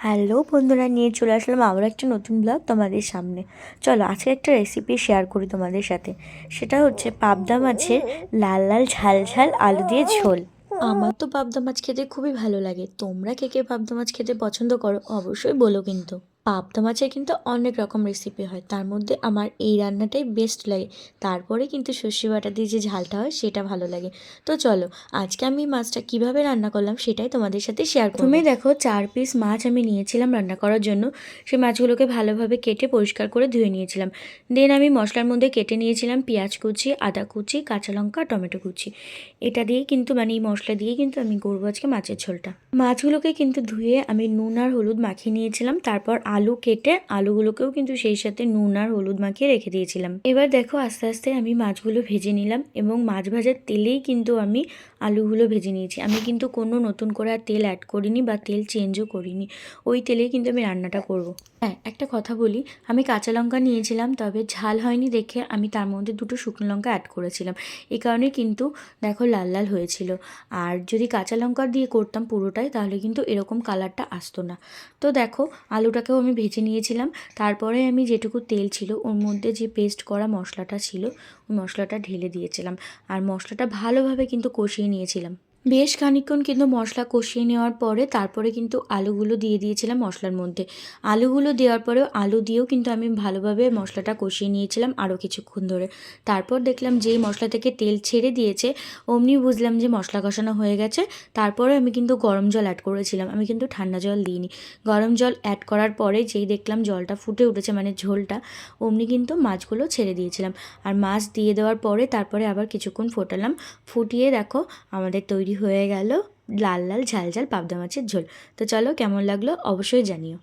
Hello বন্ধুরা, নিয়ে চলে আসলাম আবার একটা নতুন ব্লগ তোমাদের সামনে। চলো আজকে একটা রেসিপি শেয়ার করি তোমাদের সাথে। সেটা হচ্ছে পাবদা মাছের লাল লাল ঝাল ঝাল আলু দিয়ে ঝোল। আমার তো পাবদা মাছ খেতে খুবই ভালো লাগে। তোমরা কে কে পাবদা মাছ খেতে পছন্দ করো অবশ্যই বলো কিন্তু। পাবদা মাছের কিন্তু অনেক রকম রেসিপি হয়, তার মধ্যে আমার এই রান্নাটাই বেস্ট লাগে। তারপরে কিন্তু সর্ষে বাটা দিয়ে যে ঝালটা হয় সেটা ভালো লাগে। তো চলো আজকে আমি মাছটা কিভাবে রান্না করলাম সেটাই তোমাদের সাথে শেয়ার করব। তুমি দেখো 4 পিস মাছ আমি নিয়েছিলাম রান্না করার জন্য। সেই মাছগুলোকে ভালোভাবে কেটে পরিষ্কার করে ধুয়ে নিয়েছিলাম। দেন আমি মশলার মধ্যে কেটে নিয়েছিলাম পেঁয়াজ কুচি, আদা কুচি, কাঁচা লঙ্কা, টমেটো কুচি। এটা দিয়েই কিন্তু এই মশলা দিয়েই কিন্তু আমি করবো আজকে মাছের ঝোলটা। মাছগুলোকে কিন্তু ধুয়ে আমি নুন আর হলুদ মাখিয়ে নিয়েছিলাম। তারপর আলু কেটে আলুগুলোকেও কিন্তু সেই সাথে নুন আর হলুদ মাখিয়ে রেখে দিয়েছিলাম। এবার দেখো আস্তে আস্তে আমি মাছগুলো ভেজে নিলাম এবং মাছ ভাজার তেলেই কিন্তু আমি আলুগুলো ভেজে নিয়েছি। আমি কিন্তু কোনো নতুন করে আর তেল অ্যাড করিনি বা তেল চেঞ্জও করিনি। ওই তেলেই কিন্তু আমি রান্নাটা করব। হ্যাঁ, একটা কথা বলি, আমি কাঁচা লঙ্কা নিয়েছিলাম, তবে ঝাল হয়নি দেখে আমি তার মধ্যে 2টো শুকনো লঙ্কা অ্যাড করেছিলাম। এই কারণে কিন্তু দেখো লাল লাল হয়েছিল। আর যদি কাঁচা লঙ্কা দিয়ে করতাম পুরোটাই, তাহলে কিন্তু এরকম কালারটা আসতো না। তো দেখো আলুটাকেও আমি ভেজে নিয়েছিলাম। তারপরে আমি যেটুকু তেল ছিল ওর মধ্যে যে পেস্ট করা মশলাটা ছিল ওই মশলাটা ঢেলে দিয়েছিলাম। আর মশলাটা ভালোভাবে কিন্তু কষিয়ে নিয়েছিলাম। বেশ খানিকক্ষণ কিন্তু মশলা কষিয়ে নেওয়ার পরে তারপরে কিন্তু আলুগুলো দিয়ে দিয়েছিলাম মশলার মধ্যে। আলুগুলো দেওয়ার পরেও আলু দিয়েও কিন্তু আমি ভালোভাবে মশলাটা কষিয়ে নিয়েছিলাম আরও কিছুক্ষণ ধরে। তারপর দেখলাম যেই মশলা থেকে তেল ছেড়ে দিয়েছে অমনি বুঝলাম যে মশলা কষানো হয়ে গেছে। তারপরে আমি কিন্তু গরম জল অ্যাড করেছিলাম, আমি কিন্তু ঠান্ডা জল দিইনি। গরম জল অ্যাড করার পরে যেই দেখলাম জলটা ফুটে উঠেছে ঝোলটা, অমনি কিন্তু মাছগুলো ছেড়ে দিয়েছিলাম। আর মাছ দিয়ে দেওয়ার পরে তারপরে আবার কিছুক্ষণ ফোটালাম। ফুটিয়ে দেখো আমাদের তৈরি হয়ে গেল লাল লাল ঝাল ঝাল পাবদা মাছের ঝোল। তো চলো কেমন লাগলো অবশ্যই জানিও।